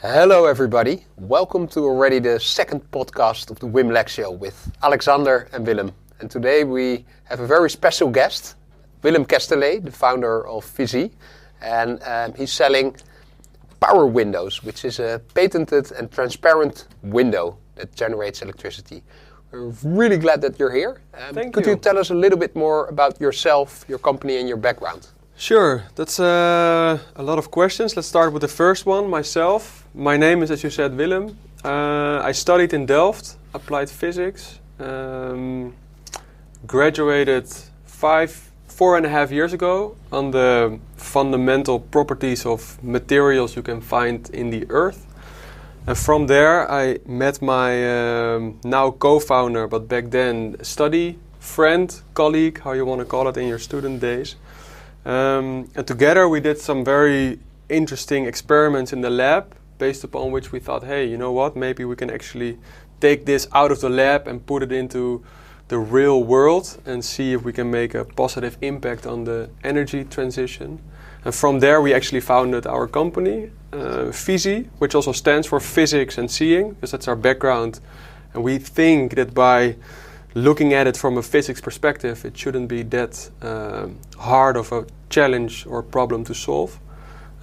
Hello everybody, welcome to already the second podcast of the WimLex Show with Alexander and Willem. And today we have a very special guest, Willem Kesteloo, the founder of PHYSEE. And he's selling power windows, which is a patented and transparent window that generates electricity. We're really glad that you're here. Could you tell us a little bit more about yourself, your company and your background? Sure, that's a lot of questions. Let's start with the first one, myself. My name is, as you said, Willem. I studied in Delft, applied physics, graduated 4.5 years ago on the fundamental properties of materials you can find in the earth. And from there I met my now co-founder, but back then study friend, colleague, how you want to call it in your student days. And together we did some very interesting experiments in the lab based upon which we thought, hey, you know what, maybe we can actually take this out of the lab and put it into the real world and see if we can make a positive impact on the energy transition. And from there we actually founded our company, PHYSEE, which also stands for physics and seeing, because that's our background. And we think that by looking at it from a physics perspective, it shouldn't be that hard of a challenge or problem to solve.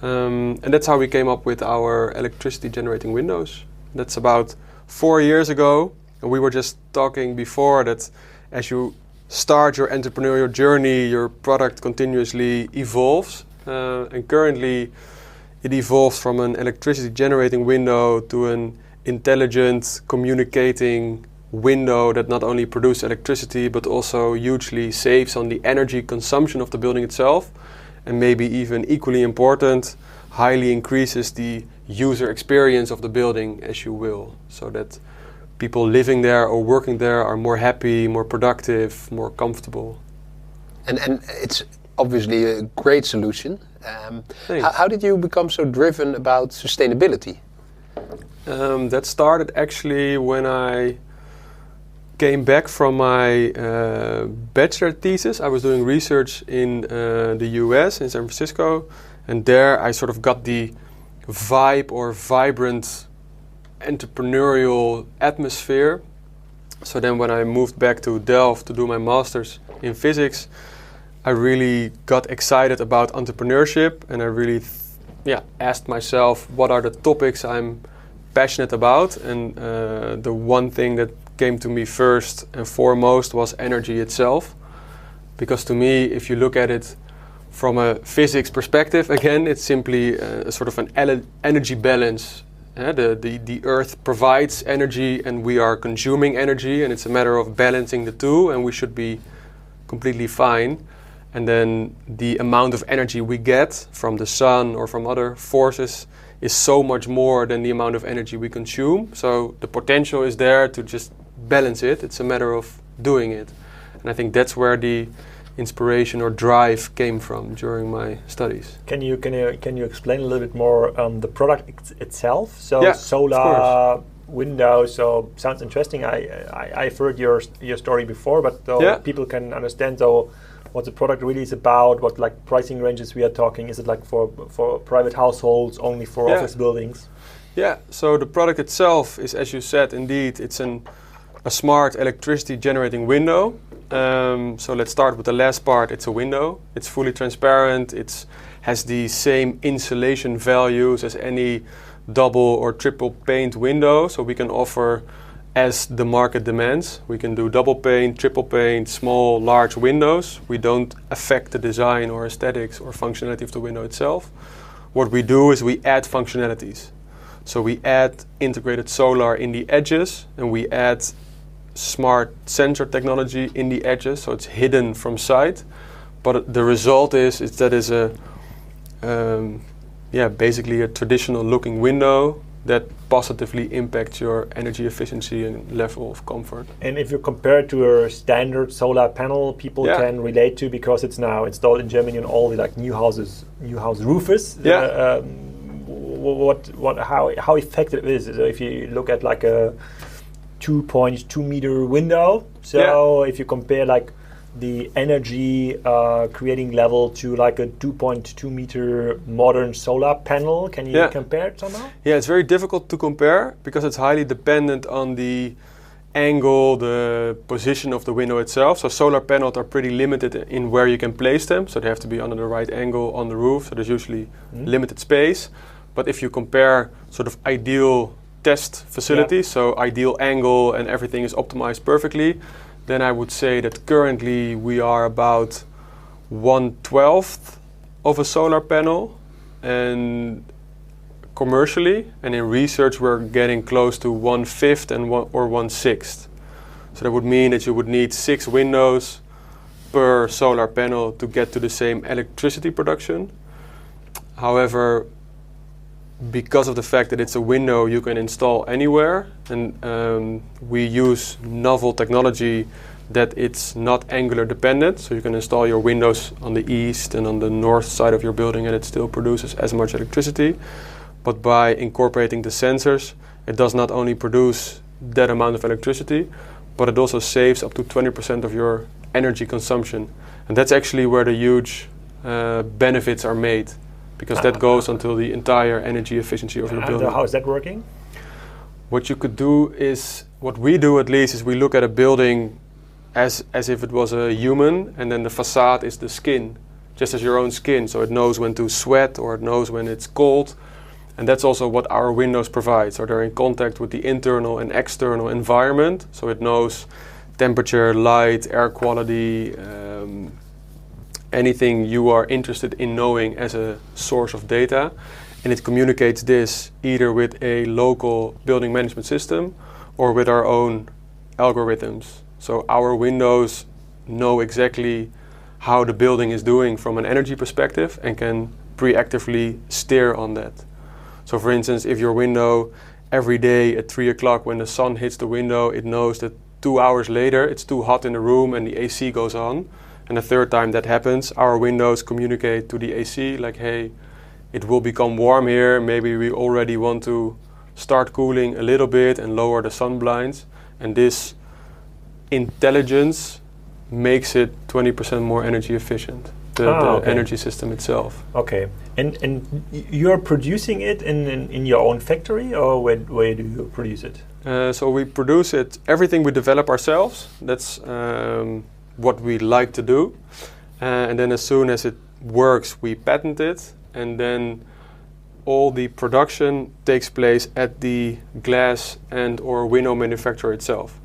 And that's how we came up with our electricity generating windows. That's about 4 years ago. And we were just talking before that as you start your entrepreneurial journey, your product continuously evolves. And currently it evolves from an electricity generating window to an intelligent communicating window that not only produces electricity but also hugely saves on the energy consumption of the building itself, and maybe even equally important, highly increases the user experience of the building, as you will, so that people living there or working there are more happy, more productive, more comfortable. And it's obviously a great solution. How did you become so driven about sustainability? That started actually when I came back from my bachelor thesis. I was doing research in the US, in San Francisco, and there I sort of got the vibe or vibrant entrepreneurial atmosphere. So then when I moved back to Delft to do my master's in physics, I really got excited about entrepreneurship, and I really asked myself, what are the topics I'm passionate about? And the one thing that came to me first and foremost was energy itself, because to me, if you look at it from a physics perspective, again, it's simply a sort of an energy balance. The earth provides energy and we are consuming energy, and it's a matter of balancing the two, and we should be completely fine. And then the amount of energy we get from the sun or from other forces is so much more than the amount of energy we consume. So the potential is there to just balance it. It's a matter of doing it. And I think that's where the inspiration or drive came from during my studies. Can you explain a little bit more the product itself? So yeah, solar windows. So sounds interesting. I've heard your story before, but people can understand what the product really is about. What like pricing ranges we are talking? Is it like for private households, only for office buildings? Yeah. So the product itself is, as you said, indeed, it's a smart electricity generating window. So let's start with the last part. It's a window. It's fully transparent. It has the same insulation values as any double or triple pane window. So we can offer as the market demands. We can do double pane, triple pane, small, large windows. We don't affect the design or aesthetics or functionality of the window itself. What we do is we add functionalities. So we add integrated solar in the edges, and we add smart sensor technology in the edges, so it's hidden from sight. But the result is that is basically a traditional looking window that positively impacts your energy efficiency and level of comfort. And if you compare it to a standard solar panel, people can relate to, because it's now installed in Germany on all the like new house roofs. How effective is it? So if you look at like a 2.2 meter window, so if you compare like the energy creating level to like a 2.2 meter modern solar panel. Can you compare it somehow? Yeah, it's very difficult to compare because it's highly dependent on the angle, the position of the window itself. So solar panels are pretty limited in where you can place them. So they have to be under the right angle on the roof. So there's usually limited space. But if you compare sort of ideal test facilities, so ideal angle and everything is optimized perfectly, then I would say that currently we are about 1/12 of a solar panel, and commercially and in research we're getting close to 1/5 and or 1/6. So that would mean that you would need 6 windows per solar panel to get to the same electricity production. However, because of the fact that it's a window you can install anywhere, and we use novel technology that it's not angular dependent, so you can install your windows on the east and on the north side of your building and it still produces as much electricity. But by incorporating the sensors, it does not only produce that amount of electricity, but it also saves up to 20% of your energy consumption. And that's actually where the huge benefits are made, because that goes until the entire energy efficiency of your building. How is that working? What you could do is, what we do at least, is we look at a building as if it was a human, and then the facade is the skin, just as your own skin. So it knows when to sweat or it knows when it's cold. And that's also what our windows provide. So they're in contact with the internal and external environment. So it knows temperature, light, air quality, anything you are interested in knowing as a source of data. And it communicates this either with a local building management system or with our own algorithms. So our windows know exactly how the building is doing from an energy perspective and can preactively steer on that. So for instance, if your window every day at 3 o'clock when the sun hits the window, it knows that 2 hours later it's too hot in the room and the AC goes on. And the third time that happens, our windows communicate to the AC like, hey, it will become warm here. Maybe we already want to start cooling a little bit and lower the sun blinds. And this intelligence makes it 20% more energy efficient. The energy system itself. Okay, and you're producing it in your own factory, or where do you produce it? So we produce it, everything we develop ourselves. That's what we like to do. And then as soon as it works, we patent it. And then all the production takes place at the glass and or window manufacturer itself.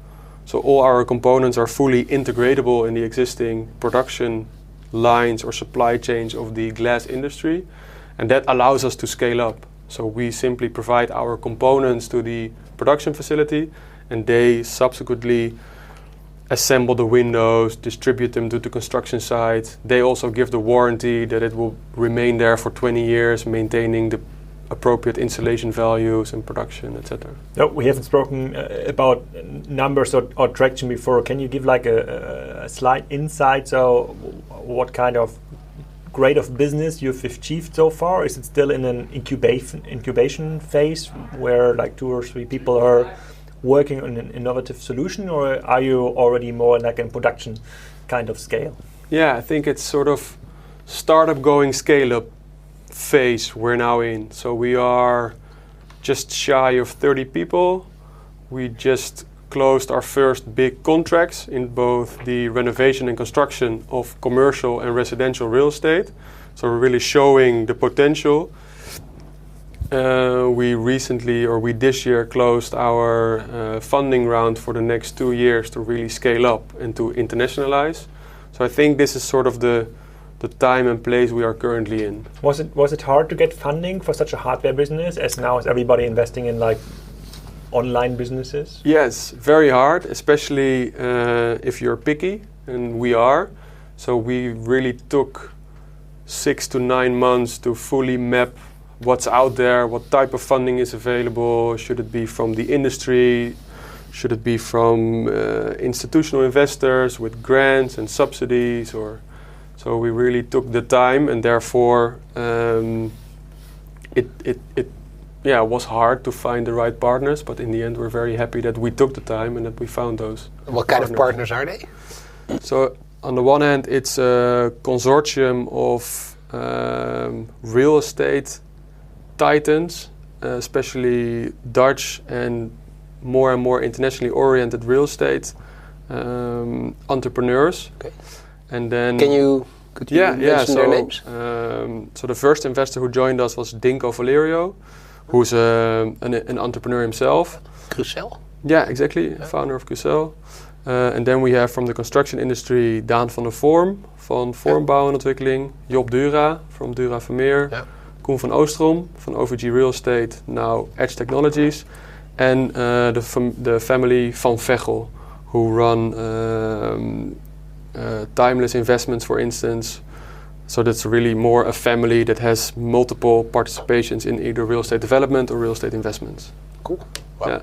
So all our components are fully integratable in the existing production lines or supply chains of the glass industry, and that allows us to scale up. So we simply provide our components to the production facility, and they subsequently assemble the windows, distribute them to the construction site. They also give the warranty that it will remain there for 20 years, maintaining the appropriate installation values and production, etc. No, we haven't spoken about numbers or traction before. Can you give like a slight insight? So what kind of grade of business you've achieved so far? Is it still in an incubation phase where like 2 or 3 people are working on an innovative solution, or are you already more like in production kind of scale? Yeah, I think it's sort of startup going scale up phase we're now in. So we are just shy of 30 people. We just closed our first big contracts in both the renovation and construction of commercial and residential real estate. So we're really showing the potential. We this year closed our funding round for the next 2 years to really scale up and to internationalize. So I think this is sort of the time and place we are currently in. Was it hard to get funding for such a hardware business, as now is everybody investing in like online businesses? Yes, very hard, especially if you're picky, and we are. So we really took 6 to 9 months to fully map what's out there, what type of funding is available. Should it be from the industry? Should it be from institutional investors with grants and subsidies? So we really took the time, and therefore it was hard to find the right partners. But in the end, we're very happy that we took the time and that we found those. What kind of partners are they? So on the one hand, it's a consortium of real estate titans, especially Dutch and more internationally oriented real estate entrepreneurs. Okay. And then could you mention their names? So the first investor who joined us was Dinko Valerio, who's an entrepreneur himself. Crucel? Yeah, exactly, founder of Crucel. And then we have from the construction industry Daan van der Vorm van Vormbouw en Ontwikkeling, Job Dura from Dura Vermeer, Koen van Oostrom from OVG Real Estate, now Edge Technologies, and the family Van Vechel, who run Timeless Investments, for instance. So that's really more a family that has multiple participations in either real estate development or real estate investments. Cool. Wow. Yeah.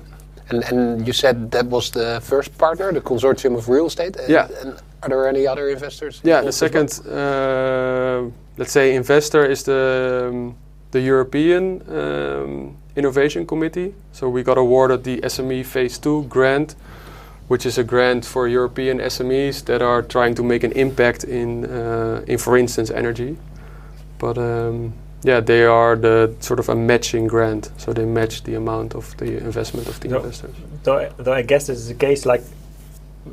And you said that was the first partner, the consortium of real estate. And are there any other investors? Yeah, the second, let's say, investor is the European Innovation Committee. So we got awarded the SME Phase 2 grant, which is a grant for European SMEs that are trying to make an impact in for instance, energy. But they are the sort of a matching grant, so they match the amount of the investment of the investors. Though I guess this is the case, like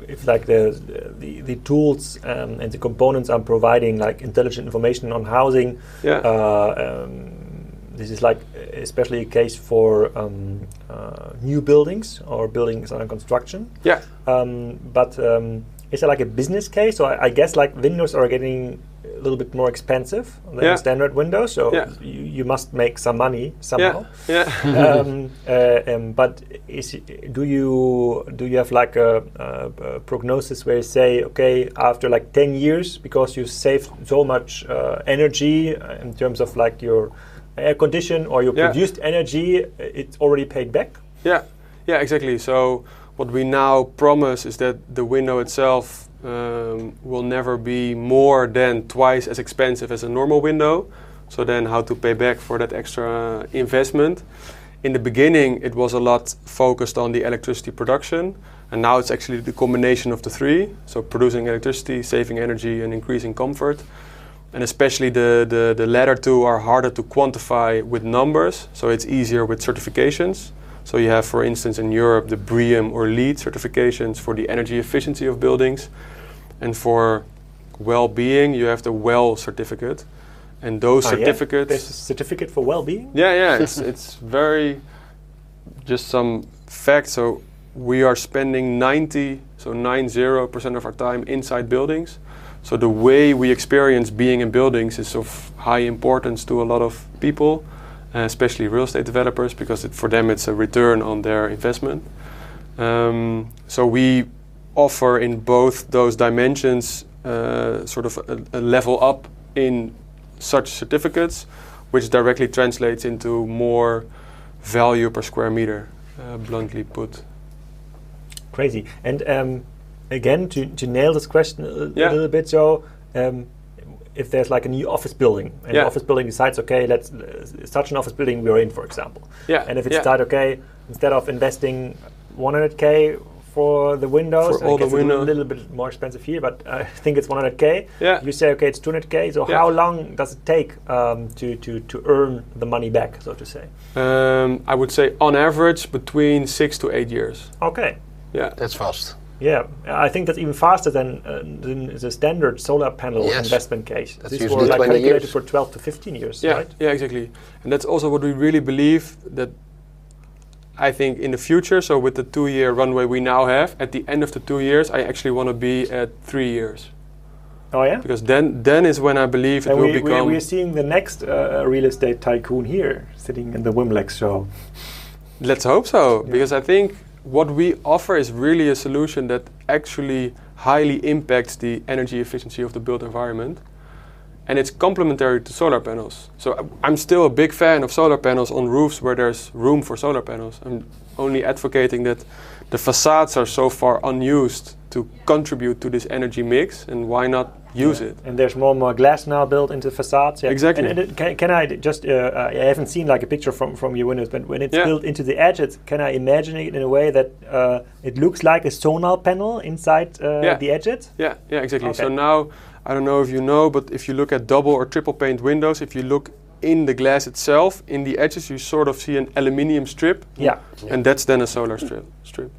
if like the tools and the components are providing like intelligent information on housing. This is like especially a case for new buildings or buildings under construction. Yeah. But is it like a business case? So I guess like windows are getting a little bit more expensive than standard windows. So you must make some money somehow. But do you have like a prognosis where you say, okay, after like 10 years, because you saved so much energy in terms of like your air condition or your produced energy, it's already paid back? Yeah, exactly. So what we now promise is that the window itself will never be more than twice as expensive as a normal window. So then how to pay back for that extra investment. In the beginning, it was a lot focused on the electricity production. And now it's actually the combination of the three. So producing electricity, saving energy, and increasing comfort. And especially the latter two are harder to quantify with numbers, so it's easier with certifications. So you have, for instance, in Europe, the BREEAM or LEED certifications for the energy efficiency of buildings. And for well-being, you have the WELL certificate. And those certificates... There's a certificate for well-being? Yeah, it's very... Just some facts. So we are spending 90% of our time inside buildings. So the way we experience being in buildings is of high importance to a lot of people, especially real estate developers, because for them it's a return on their investment. So we offer in both those dimensions sort of a level up in such certificates, which directly translates into more value per square meter, bluntly put. Crazy. And again, to nail this question a little bit, so if there's like a new office building, and the office building decides, okay, let's such an office building we're in, for example. And if it decides, okay, instead of investing 100K for the windows, for all the windows, a little bit more expensive here, but I think it's 100K. You say, okay, it's 200K. So how long does it take to earn the money back, so to say? I would say on average between 6 to 8 years. Okay. Yeah, that's fast. Yeah, I think that's even faster than the standard solar panel investment case. That's These usually were like calculated years. for 12 to 15 years, yeah, right? Yeah, exactly. And that's also what we really believe, that I think in the future, so with the 2-year runway we now have, at the end of the 2 years, I actually want to be at 3 years. Oh yeah? Because then is when I believe it will become... We're seeing the next real estate tycoon here, sitting in the WimLex Show. Let's hope so, because I think what we offer is really a solution that actually highly impacts the energy efficiency of the built environment. And it's complementary to solar panels. So I'm still a big fan of solar panels on roofs where there's room for solar panels. I'm only advocating that the facades are so far unused to contribute to this energy mix, and why not use it? And there's more and more glass now built into facades. Yeah. Exactly. And can I just, I haven't seen like a picture from your windows, but when it's built into the edge, can I imagine it in a way that it looks like a solar panel inside the edges? Yeah, exactly. Okay. So now, I don't know if you know, but if you look at double or triple pane windows, if you look in the glass itself, in the edges, you sort of see an aluminium strip. Yeah. And that's then a solar strip.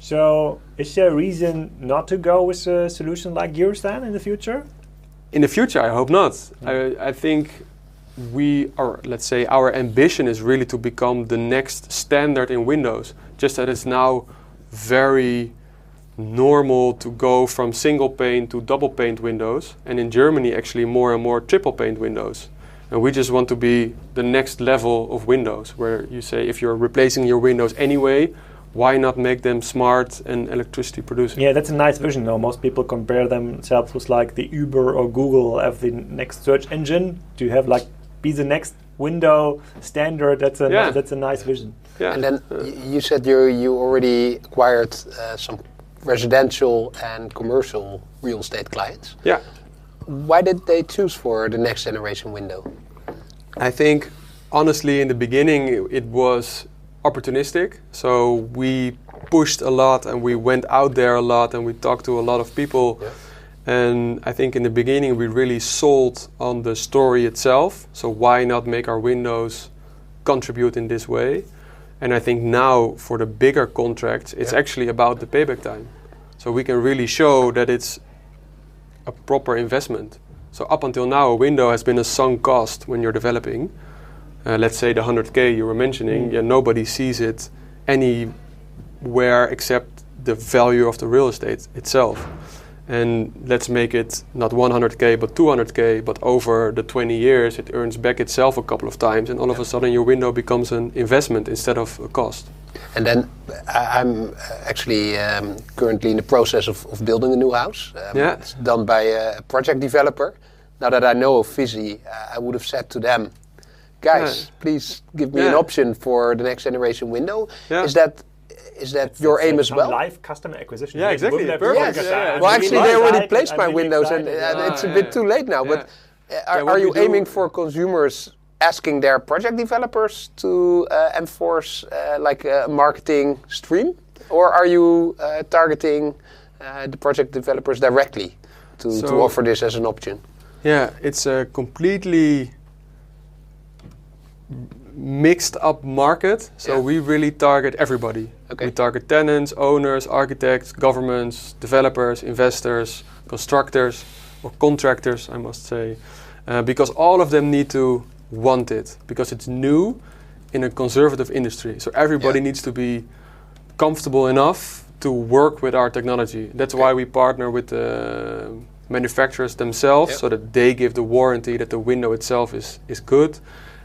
So, is there a reason not to go with a solution like yours then in the future? In the future, I hope not. I think let's say our ambition is really to become the next standard in Windows. Just that it's now very normal to go from single pane to double pane windows, and in Germany actually more and more triple pane windows. And we just want to be the next level of Windows, where you say if you're replacing your Windows anyway, why not make them smart and electricity producing? Yeah, that's a nice vision though. Most people compare themselves with like the Uber or Google as the next search engine to have like be the next window standard. That's a nice vision. Yeah. And then you said you already acquired some residential and commercial real estate clients. Yeah. Why did they choose for the next generation window? I think honestly in the beginning it was opportunistic. So we pushed a lot and we went out there a lot and we talked to a lot of people. Yeah. And I think in the beginning we really sold on the story itself. So why not make our windows contribute in this way? And I think now for the bigger contracts, it's actually about the payback time. So we can really show that it's a proper investment. So up until now, a window has been a sunk cost when you're developing. Let's say the 100K you were mentioning, nobody sees it anywhere except the value of the real estate itself. And let's make it not 100K but 200K, but over the 20 years it earns back itself a couple of times, and all of a sudden your window becomes an investment instead of a cost. And then I'm actually currently in the process of building a new house. It's done by a project developer. Now that I know of PHYSEE, I would have said to them, guys, please give me an option for the next generation window. Yeah. Is that your aim as well? Live customer acquisition. Yeah, exactly. Perfect. Well, actually, they already placed my windows, and it's a bit too late now. But are you aiming for consumers asking their project developers to enforce like a marketing stream, or are you targeting the project developers directly to offer this as an option? Yeah, it's a completely mixed up market, so we really target everybody. Okay. We target tenants, owners, architects, governments, developers, investors, constructors, or contractors, I must say, because all of them need to want it, because it's new in a conservative industry. So everybody needs to be comfortable enough to work with our technology. That's why we partner with the manufacturers themselves, so that they give the warranty that the window itself is good.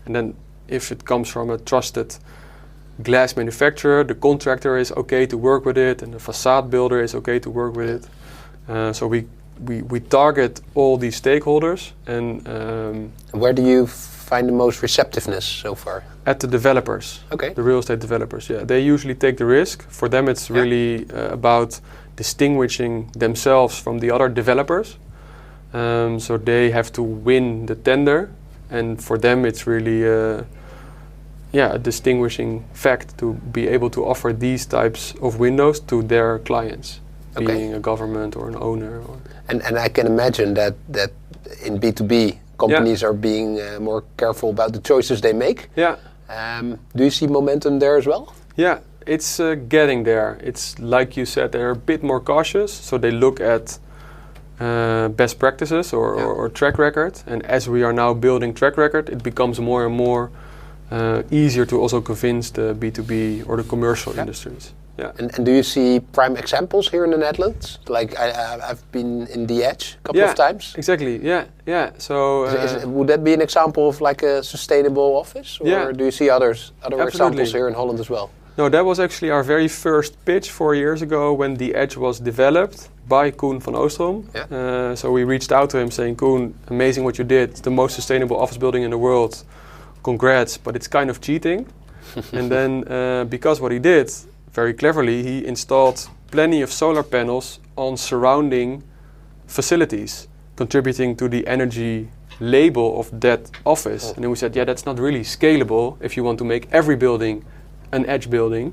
And then if it comes from a trusted glass manufacturer, the contractor is okay to work with it, and the facade builder is okay to work with it. So we target all these stakeholders. And where do you find the most receptiveness so far? At the developers, the real estate developers. Yeah, they usually take the risk. For them, it's really about distinguishing themselves from the other developers. So they have to win the tender. And for them, it's really a distinguishing fact to be able to offer these types of windows to their clients, being a government or an owner. And I can imagine that in B2B, companies are being more careful about the choices they make. Yeah. Do you see momentum there as well? Yeah, it's getting there. It's like you said, they're a bit more cautious, so they look at best practices or track record, and as we are now building track record, it becomes more and more easier to also convince the B2B or the commercial industries. Yeah. And do you see prime examples here in the Netherlands? Like I've been in the Edge a couple of times. Exactly. Yeah. So would that be an example of like a sustainable office, or do you see other examples here in Holland as well? No, that was actually our very first pitch 4 years ago when the Edge was developed by Koen van Oostrom. Yeah. So we reached out to him saying, Koen, amazing what you did. It's the most sustainable office building in the world. Congrats, but it's kind of cheating. And then because what he did, very cleverly, he installed plenty of solar panels on surrounding facilities, contributing to the energy label of that office. And then we said, yeah, that's not really scalable if you want to make every building an edge building.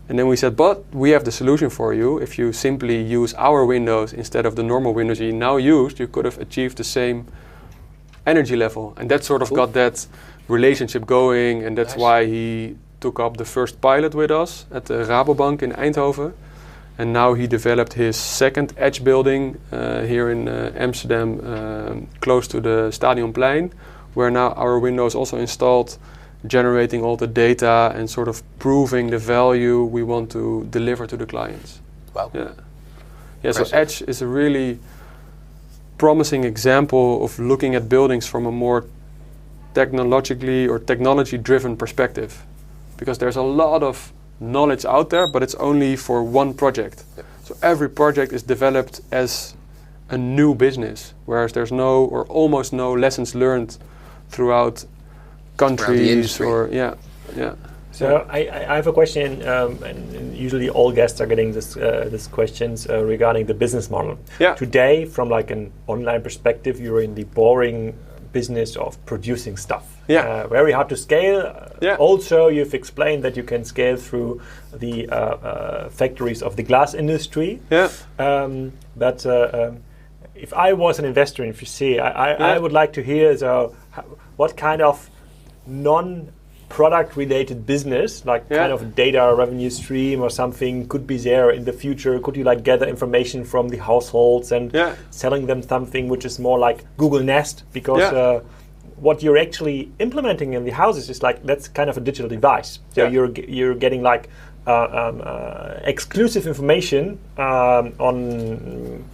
And then we said, but we have the solution for you. If you simply use our windows instead of the normal windows you now used, you could have achieved the same energy level. And that sort of got that relationship going, and that's why he took up the first pilot with us at the Rabobank in Eindhoven. And now he developed his second edge building here in Amsterdam, close to the Stadionplein, where now our windows also installed, generating all the data and sort of proving the value we want to deliver to the clients. Wow. Yeah. So edge is a really promising example of looking at buildings from a more technologically or technology-driven perspective, because there's a lot of knowledge out there, but it's only for one project. Yeah. So every project is developed as a new business, whereas there's no or almost no lessons learned throughout countries or So I have a question, and usually all guests are getting this questions regarding the business model. Yeah. Today, from like an online perspective, you're in the boring business of producing stuff. Yeah. Very hard to scale. Also, you've explained that you can scale through the factories of the glass industry. Yeah. But if I was an investor in PHYSEE, I would like to hear what kind of non-product related business, like kind of data revenue stream or something, could be there in the future. Could you like gather information from the households and selling them something which is more like Google Nest? Because what you're actually implementing in the houses is like, that's kind of a digital device. So you're getting like exclusive information on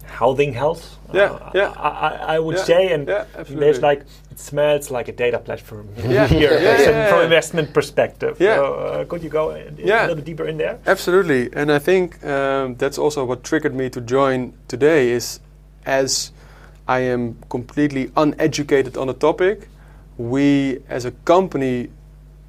housing health. I would say, and there's like, it smells like a data platform here from investment perspective. So, could you go a little bit deeper in there? Absolutely, and I think that's also what triggered me to join today. Is as I am completely uneducated on the topic, we as a company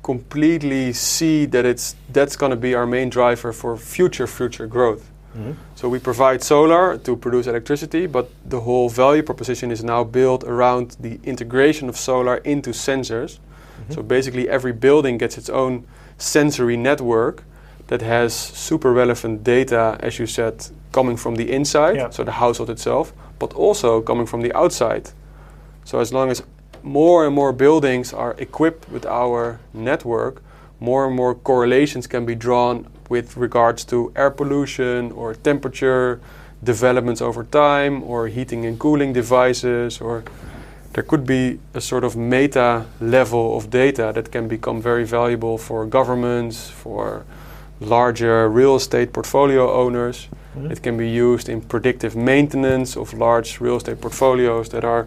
completely see that that's going to be our main driver for future growth. Mm-hmm. So we provide solar to produce electricity, but the whole value proposition is now built around the integration of solar into sensors. Mm-hmm. So basically every building gets its own sensory network that has super relevant data, as you said, coming from the inside, so the household itself, but also coming from the outside. So as long as more and more buildings are equipped with our network, more and more correlations can be drawn with regards to air pollution or temperature developments over time, or heating and cooling devices, or there could be a sort of meta level of data that can become very valuable for governments, for larger real estate portfolio owners. Mm-hmm. It can be used in predictive maintenance of large real estate portfolios that are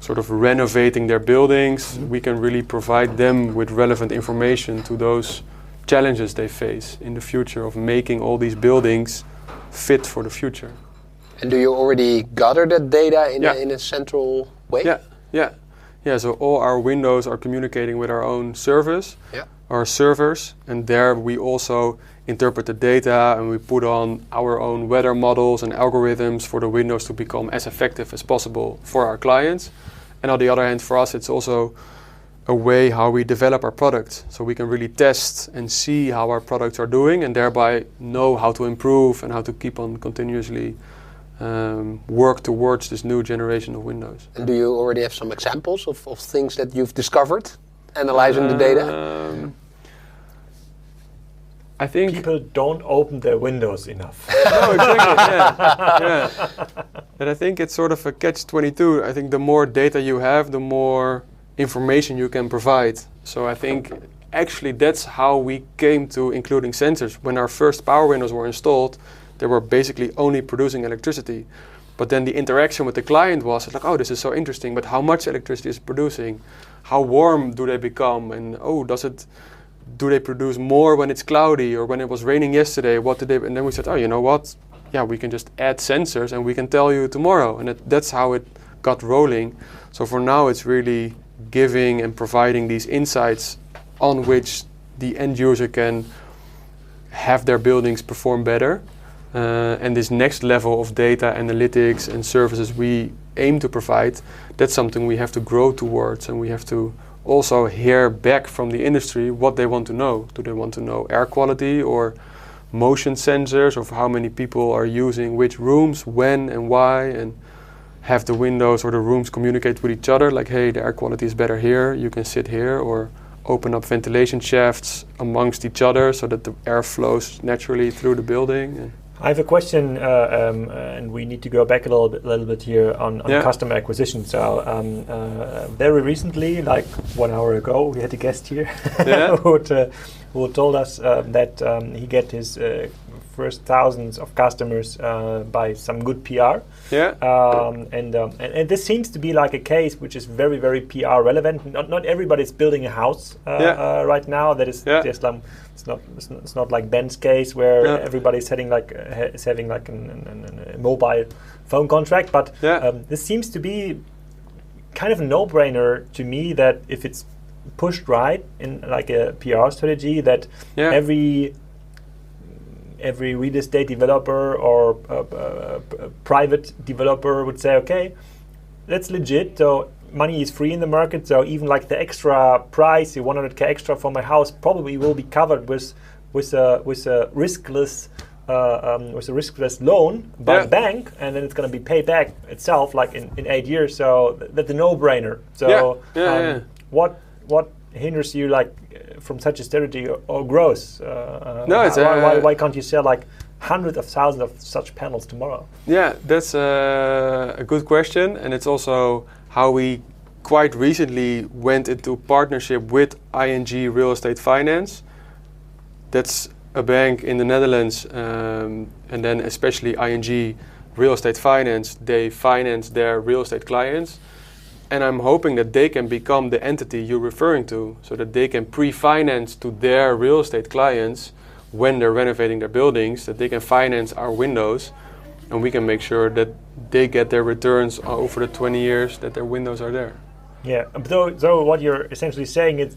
sort of renovating their buildings. Mm-hmm. We can really provide them with relevant information to those challenges they face in the future of making all these buildings fit for the future. And do you already gather that data in a central way? Yeah, so all our windows are communicating with our own servers, our servers, and there we also interpret the data and we put on our own weather models and algorithms for the windows to become as effective as possible for our clients. And on the other hand, for us, it's also a way how we develop our products, so we can really test and see how our products are doing, and thereby know how to improve and how to keep on continuously work towards this new generation of windows. And do you already have some examples of things that you've discovered analyzing the data? I think people don't open their windows enough. No, exactly. And I think it's sort of a catch-22. I think the more data you have, the more information you can provide. So I think actually that's how we came to including sensors. When our first power windows were installed, they were basically only producing electricity. But then the interaction with the client was like, oh, this is so interesting, but how much electricity is it producing? How warm do they become? And do they produce more when it's cloudy, or when it was raining yesterday? And then we said, oh, you know what? Yeah, we can just add sensors and we can tell you tomorrow. And that's how it got rolling. So for now, it's really giving and providing these insights on which the end user can have their buildings perform better. And this next level of data analytics and services we aim to provide, that's something we have to grow towards, and we have to also hear back from the industry what they want to know. Do they want to know air quality or motion sensors of how many people are using which rooms, when and why, and have the windows or the rooms communicate with each other, like, hey, the air quality is better here, you can sit here, or open up ventilation shafts amongst each other so that the air flows naturally through the building. I have a question, and we need to go back a little bit here on customer acquisition. So very recently, like 1 hour ago, we had a guest here who told us that he get his first thousands of customers by some good PR. And this seems to be like a case which is very, very PR relevant. Not everybody's building a house right now. That is just it's not like Ben's case where everybody's having like a mobile phone contract. But this seems to be kind of a no-brainer to me that if it's pushed right in like a PR strategy, that every real estate developer or private developer would say, okay, that's legit. So money is free in the market. So even like the extra price, the 100K extra for my house, probably will be covered with a riskless loan by the bank, and then it's going to be paid back itself like in 8 years. So that's a no-brainer. So what hinders you like from such a strategy or growth? Why can't you sell like hundreds of thousands of such panels tomorrow? Yeah, that's a good question, and it's also how we quite recently went into partnership with ING Real Estate Finance. That's a bank in the Netherlands, and then especially ING Real Estate Finance, they finance their real estate clients. And I'm hoping that they can become the entity you're referring to, so that they can pre-finance to their real estate clients when they're renovating their buildings, that they can finance our windows, and we can make sure that they get their returns over the 20 years that their windows are there. Yeah, so what you're essentially saying is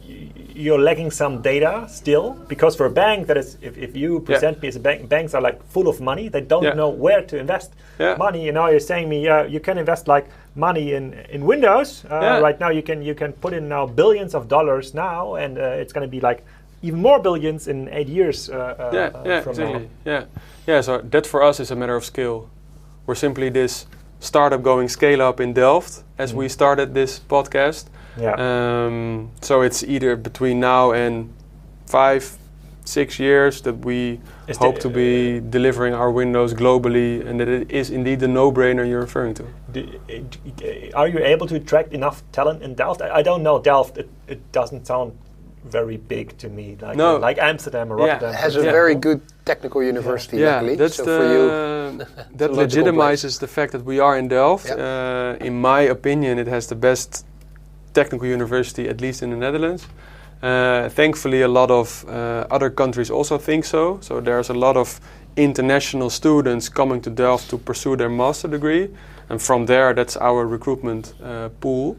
you're lacking some data still, because for a bank, that is, if you present me as a bank, banks are like full of money. They don't know where to invest money. And now you're saying me, you can invest like money in Windows. Right now you can put in now billions of dollars now, and it's going to be like even more billions in 8 years from now. Yeah, so that for us is a matter of scale. We're simply this startup going scale up in Delft as we started this podcast. So it's either between now and 5-6 years that we hope to be delivering our windows globally, and that it is indeed the no-brainer you're referring to. Are you able to attract enough talent in Delft? I don't know Delft. It doesn't sound very big to me, like Amsterdam or Rotterdam. It has a very good technical university, luckily. That's so for you, that legitimizes the fact that we are in Delft. In my opinion, it has the best technical university, at least in the Netherlands. Thankfully, a lot of other countries also think so. So there's a lot of international students coming to Delft to pursue their master degree. And from there, that's our recruitment pool.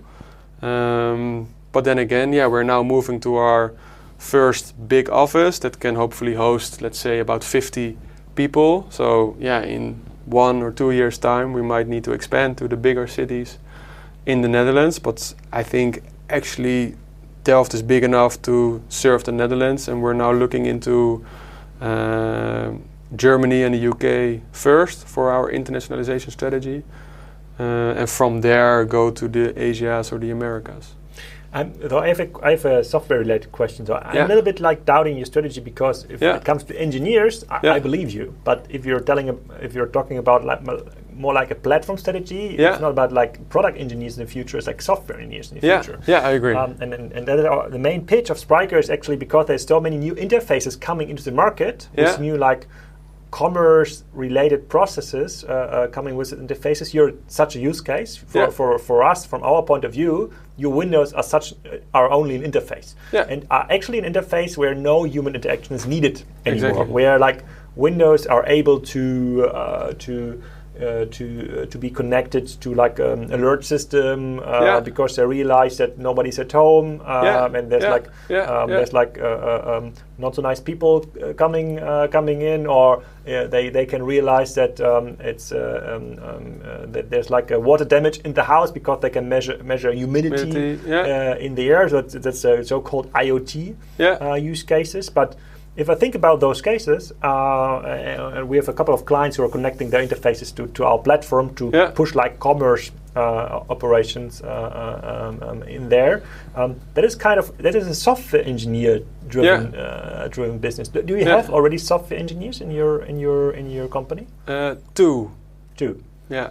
But then again, we're now moving to our first big office that can hopefully host, let's say, about 50 people. So in 1 or 2 years' time, we might need to expand to the bigger cities in the Netherlands. But I think actually Delft is big enough to serve the Netherlands, and we're now looking into Germany and the UK first for our internationalization strategy, and from there go to the Asias or the Americas. Though I have a software-related question. So I'm a little bit like doubting your strategy, because if it comes to engineers, I believe you. But if you're talking about like more like a platform strategy, it's not about like product engineers in the future. It's like software engineers in the future. Yeah, I agree. And that is the main pitch of Spryker is actually because there's so many new interfaces coming into the market with new like commerce-related processes coming with interfaces. You're such a use case for us. From our point of view, your windows are only an interface, and are actually an interface where no human interaction is needed anymore. Where like windows are able to to be connected to like alert system because they realize that nobody's at home and there's not so nice people coming in, or they can realize that that there's like a water damage in the house because they can measure humidity in the air. So that's so-called IoT use cases. But if I think about those cases, we have a couple of clients who are connecting their interfaces to our platform to push like commerce operations in there. That is a software engineer driven business. Do you have already software engineers in your company? Two. Yeah.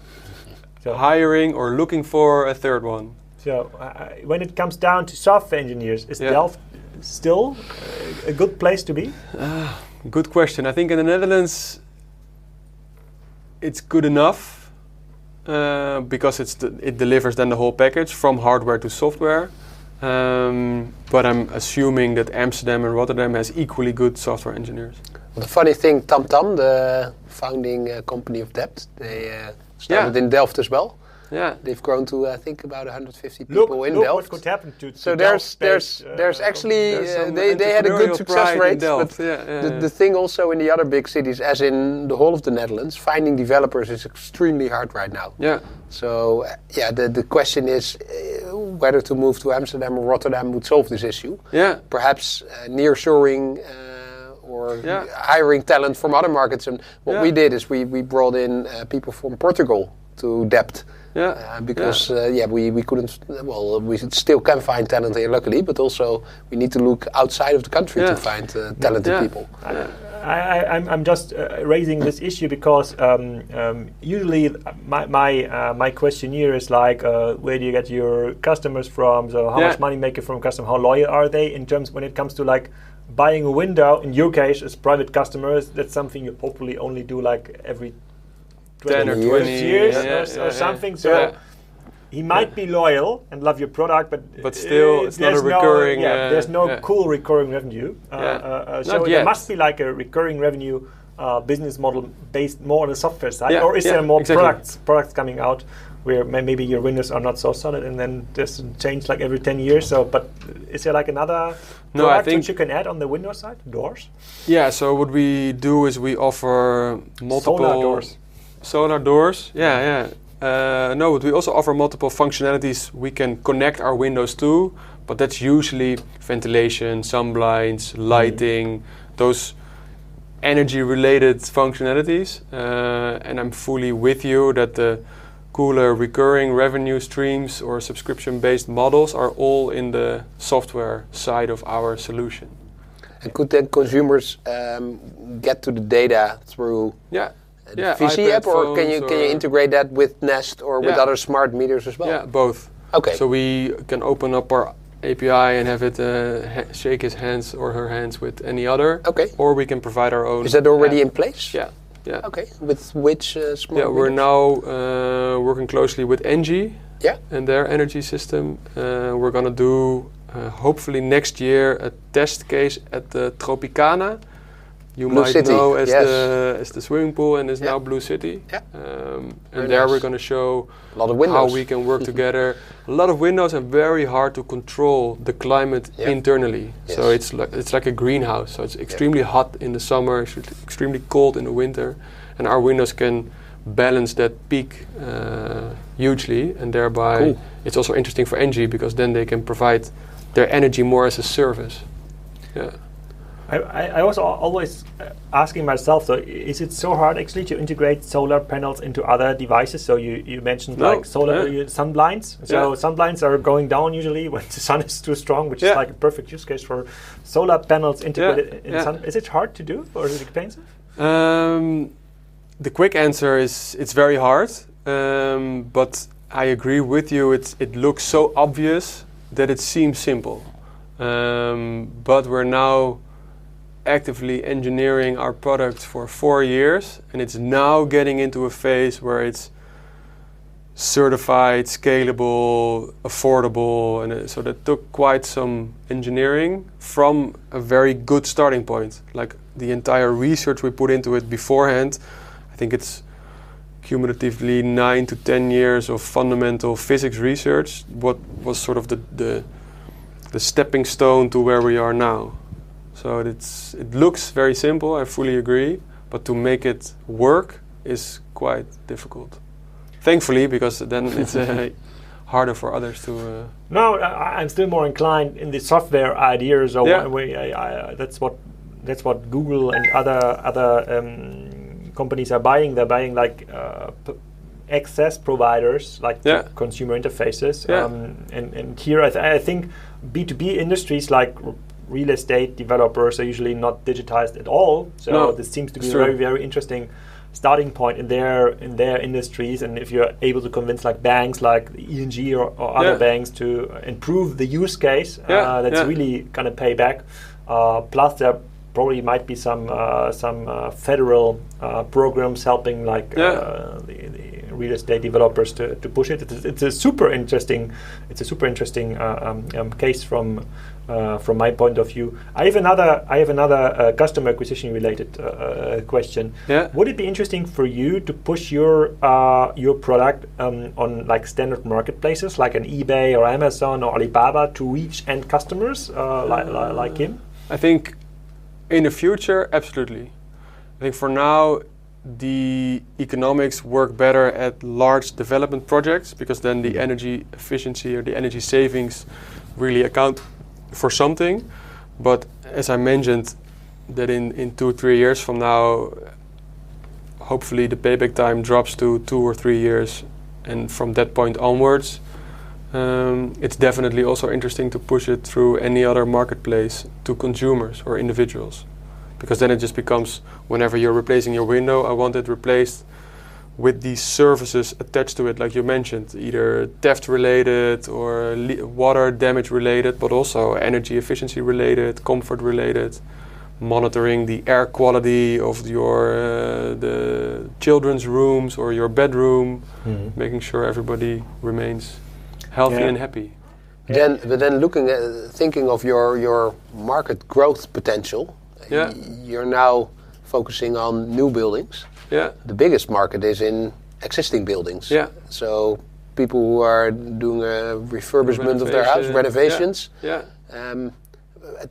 So hiring or looking for a third one. So when it comes down to software engineers, is Delft still a good place to be? Good question. I think in the Netherlands it's good enough because it delivers then the whole package from hardware to software. But I'm assuming that Amsterdam and Rotterdam has equally good software engineers. Well, the funny thing, TamTam, the founding company of DEPT, they started in Delft as well. Yeah, they've grown to I think about 150 people in Delft. What could happen to so there's actually they had a good success rate. But the thing also in the other big cities, as in the whole of the Netherlands, finding developers is extremely hard right now. Yeah. So the question is whether to move to Amsterdam or Rotterdam would solve this issue. Yeah. Perhaps nearshoring or hiring talent from other markets. And what we did is we brought in people from Portugal to DEPT. Because we couldn't. Well, we still can find talent here, luckily, but also we need to look outside of the country to find talented people. I'm just raising this issue because usually my questionnaire is like, where do you get your customers from? So how much money make you from customer? How loyal are they in terms when it comes to like buying a window? In your case, as private customers, that's something you hopefully only do like every 10 or 20 years or something. So he might be loyal and love your product, but still it's not a recurring. There's no cool recurring revenue. So there must be like a recurring revenue business model based more on the software side, or is there more products coming out where maybe your windows are not so solid and then there's a change like every 10 years? So, but is there like another product which you can add on the Windows side? Doors? Yeah. So what we do is we offer multiple solar doors. No, but we also offer multiple functionalities we can connect our windows to, but that's usually ventilation, sun blinds, lighting, those energy-related functionalities. And I'm fully with you that the cooler recurring revenue streams or subscription-based models are all in the software side of our solution. And could then consumers get to the data through the PHYSEE app, or can you integrate that with Nest or with other smart meters as well? Yeah, both. Okay. So we can open up our API and have it shake his hands or her hands with any other. Okay. Or we can provide our own. Is that already in place? Yeah. Okay. With which smart meters? We're now working closely with Engie and their energy system. We're going to do, hopefully next year, a test case at the Tropicana. You Blue might City. know as the swimming pool, and is now Blue City. And there we're going to show a lot of windows. How we can work together. A lot of windows are very hard to control the climate internally. So it's like a greenhouse. So it's extremely hot in the summer, extremely cold in the winter, and our windows can balance that peak hugely, and thereby it's also interesting for Engie because then they can provide their energy more as a service. Yeah. I was always asking myself, so is it so hard actually to integrate solar panels into other devices? So you mentioned like solar sun blinds. So sun blinds are going down usually when the sun is too strong, which is like a perfect use case for solar panels integrated in sun. Is it hard to do, or is it expensive? The quick answer is it's very hard, but I agree with you. It looks so obvious that it seems simple, but we're now actively engineering our product for 4 years, and it's now getting into a phase where it's certified, scalable, affordable, and so that took quite some engineering from a very good starting point. Like the entire research we put into it beforehand, I think it's cumulatively 9 to 10 years of fundamental physics research, what was sort of the stepping stone to where we are now. So it looks very simple, I fully agree, but to make it work is quite difficult. Thankfully, because then it's harder for others to... No, I'm still more inclined in the software ideas. Or that's what Google and other companies are buying. They're buying like access providers, like consumer interfaces. And here I think B2B industries like real estate developers are usually not digitized at all. So this seems to be a very, very interesting starting point in their industries. And if you're able to convince like banks like ING or other banks to improve the use case, that's really going to pay back. Plus there probably might be some federal programs helping like the real estate developers to push it. It's a super interesting case from my point of view. I have another customer acquisition related question. Would it be interesting for you to push your product on like standard marketplaces like an eBay or Amazon or Alibaba to reach end customers like him? I think in the future, absolutely. I think for now, the economics work better at large development projects because then the energy efficiency or the energy savings really account for something. But as I mentioned, that in 2-3 years from now, hopefully the payback time drops to 2 or 3 years, and from that point onwards, it's definitely also interesting to push it through any other marketplace to consumers or individuals. Because then it just becomes, whenever you're replacing your window, I want it replaced with these services attached to it, like you mentioned, either theft related or water damage related, but also energy efficiency related, comfort related, monitoring the air quality of your the children's rooms or your bedroom, making sure everybody remains healthy and happy. But then thinking of your market growth potential, you're now focusing on new buildings. The biggest market is in existing buildings. So people who are doing a refurbishment of their house, renovations.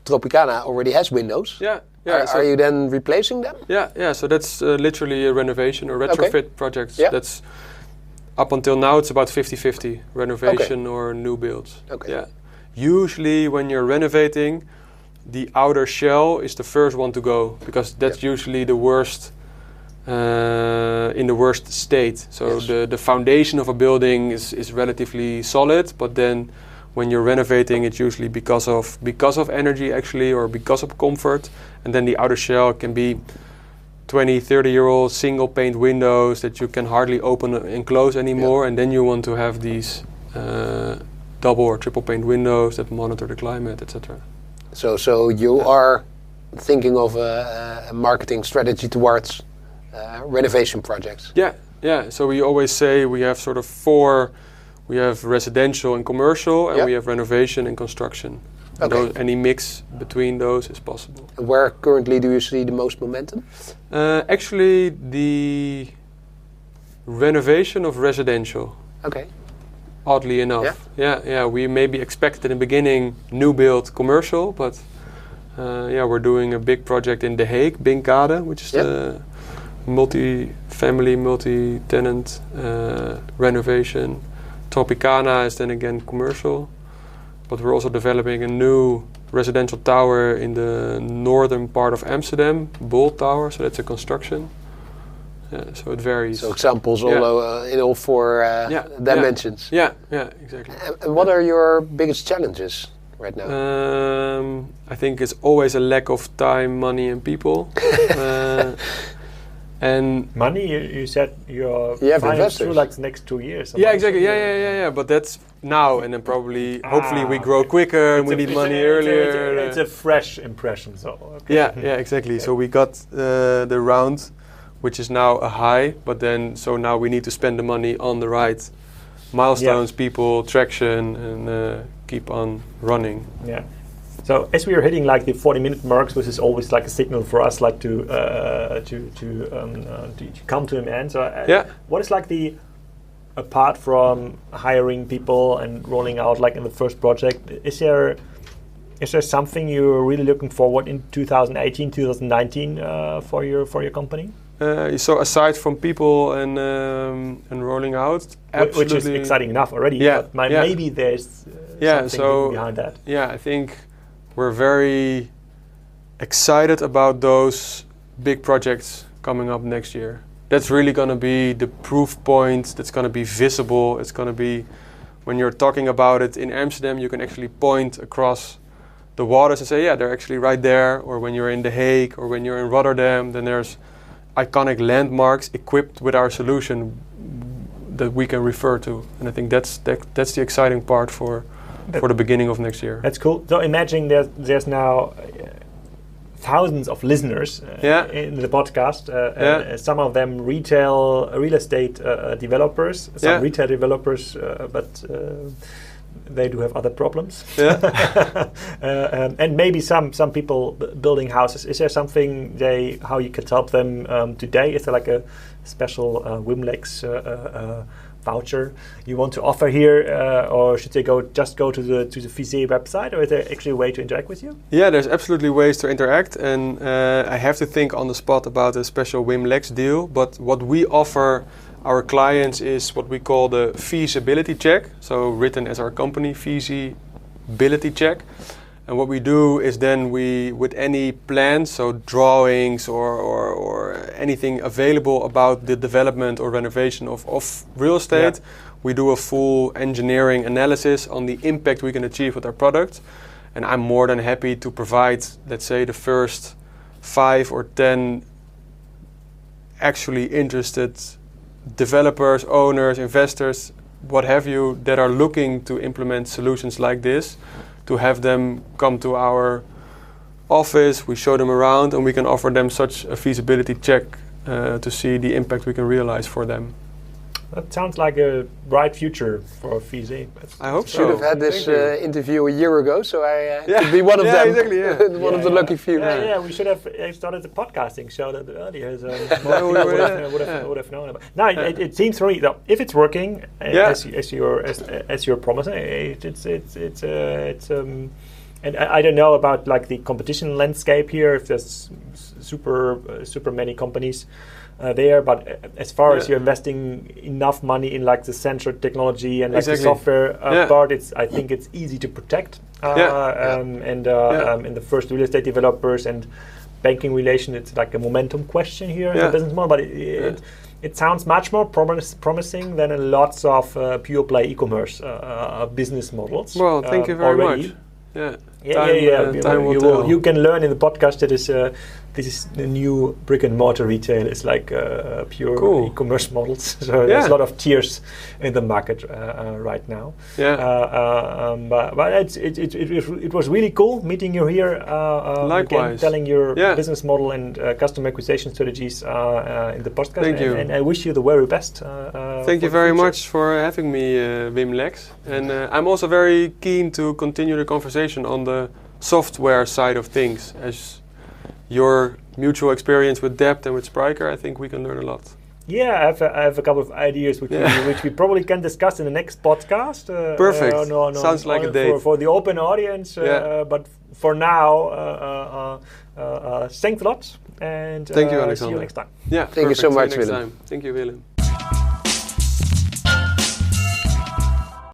Tropicana already has windows. Are you then replacing them? So that's literally a renovation or retrofit projects. That's up until now it's about 50-50 renovation or new builds. Usually when you're renovating, the outer shell is the first one to go because that's usually the worst in the worst state. So the foundation of a building is relatively solid, but then when you're renovating, it's usually because of energy actually, or because of comfort, and then the outer shell can be 20-30-year-old single pane windows that you can hardly open and close anymore, and then you want to have these double or triple pane windows that monitor the climate, etc. So you are thinking of a marketing strategy towards renovation projects. So we always say we have sort of 4. We have residential and commercial, and we have renovation and construction. Any mix between those is possible. And where currently do you see the most momentum? Actually, the renovation of residential. Oddly enough. We maybe expected in the beginning new build commercial, but we're doing a big project in The Hague, Binkade, which is the multi-family, multi-tenant renovation. Tropicana is then again commercial, but we're also developing a new residential tower in the northern part of Amsterdam, Bold Tower, so that's a construction. So it varies. So examples in all 4 dimensions. Exactly. And what are your biggest challenges right now? I think it's always a lack of time, money, and people. And money, you said you're financed through like the next 2 years. Exactly. But that's now, and then probably, hopefully, we grow quicker and we need money earlier. It's a fresh impression, so. Exactly. So we got the round, which is now a high, but then so now we need to spend the money on the right milestones, people, traction, and keep on running. So as we are hitting like the 40-minute marks, which is always like a signal for us, like to come to an end. So what is like the, apart from hiring people and rolling out like in the first project, is there something you're really looking forward in 2018, 2019 for your company? So aside from people and rolling out, which is exciting enough already. But maybe there's something behind that. Yeah, I think we're very excited about those big projects coming up next year. That's really going to be the proof point. That's going to be visible. It's going to be, when you're talking about it in Amsterdam, you can actually point across the waters and say, yeah, they're actually right there. Or when you're in The Hague or when you're in Rotterdam, then there's iconic landmarks equipped with our solution that we can refer to. And I think that's the exciting part for the beginning of next year. That's cool. So imagine there's now thousands of listeners in the podcast. Some of them real estate developers, some retail developers, but they do have other problems. And maybe some people building houses. Is there something how you could help them today? Is there like a special WimLex voucher you want to offer here, or should they just go to the PHYSEE website, or is there actually a way to interact with you? Yeah, there's absolutely ways to interact, and I have to think on the spot about a special WimLex deal. But what we offer our clients is what we call the feasibility check, so written as our company, feasibility check. And what we do is then with any plans, so drawings or anything available about the development or renovation of real estate, we do a full engineering analysis on the impact we can achieve with our product. And I'm more than happy to provide, let's say, the first 5 or 10 actually interested developers, owners, investors, what have you, that are looking to implement solutions like this, to have them come to our office, we show them around, and we can offer them such a feasibility check to see the impact we can realize for them. That sounds like a bright future for PHYSEE. I hope so. Should have had this interview a year ago, so I could be one of them. Exactly, one of the lucky few. We should have started the podcasting show that earlier. So would have known about. Now it seems for me that if it's working as you're promising, it's and I don't know about like the competition landscape here. If there's super many companies there, but as far as you're investing enough money in like the sensor technology and like the software part, I think it's easy to protect. And the first real estate developers and banking relation, it's like a momentum question here in the business model, but it sounds much more promising than in lots of pure play e-commerce business models. Well, thank you very much. You can learn in the podcast that this is the new brick and mortar retail. It's like pure e-commerce models. So there's a lot of tiers in the market right now. But it was really cool meeting you here. Likewise, again, telling your business model and customer acquisition strategies in the podcast. Thank you. And I wish you the very best. Thank you very much for having me, WimLex. And I'm also very keen to continue the conversation on the software side of things. As your mutual experience with DEPT and with Spryker, I think we can learn a lot. Yeah, I have a couple of ideas which we probably can discuss in the next podcast. Perfect. Sounds like a date. For the open audience. But for now, thanks a lot. And thank you, Alexander. See you next time. Yeah, thank you so much, Willem. Thank you, Willem.